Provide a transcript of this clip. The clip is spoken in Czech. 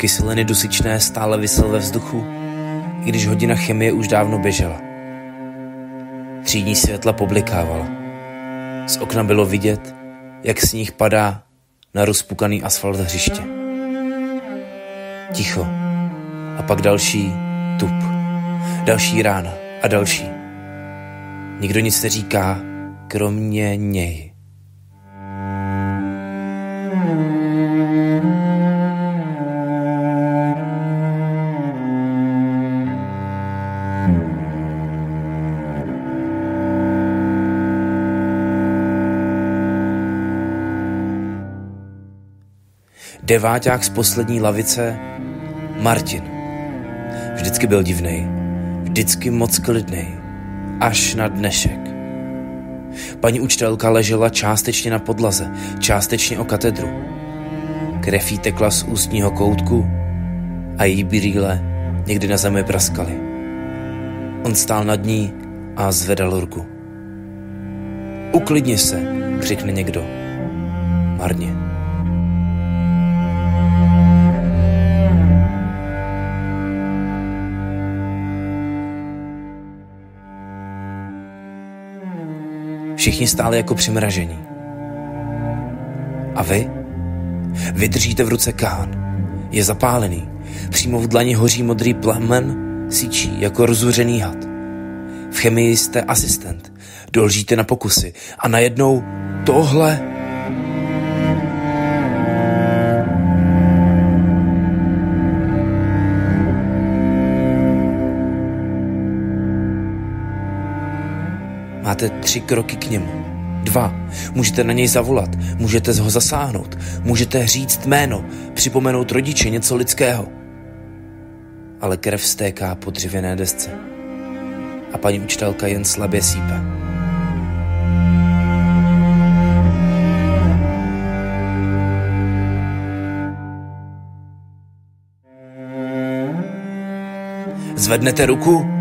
kyseliny dusičné stále visel ve vzduchu, i když hodina chemie už dávno běžela. Třídní světla poblikávala. Z okna bylo vidět, jak sníh padá na rozpukaný asfalt hřiště. Ticho. A pak další tup. Další rána a další. Nikdo nic neříká, kromě něj. Deváťák z poslední lavice, Martin. Vždycky byl divnej, vždycky moc klidnej, až na dnešek. Paní učitelka ležela částečně na podlaze, částečně o katedru. Krev jí tekla z ústního koutku a její brýle někdy na zemi praskaly. On stál nad ní a zvedal ruku. Uklidni se, křikne někdo. Marně. Všichni stáli jako přimražení. A vy? Vy držíte v ruce kán. Je zapálený. Přímo v dlani hoří modrý plamen, syčí jako rozhořený had. V chemii jste asistent. Dohlížíte na pokusy. A najednou tohle... Máte 3 kroky k němu. 2. Můžete na něj zavolat, můžete ho zasáhnout, můžete říct jméno, připomenout rodiče, něco lidského. Ale krev stéká po dřevěné desce. A paní učitelka jen slabě sípe. Zvednete ruku?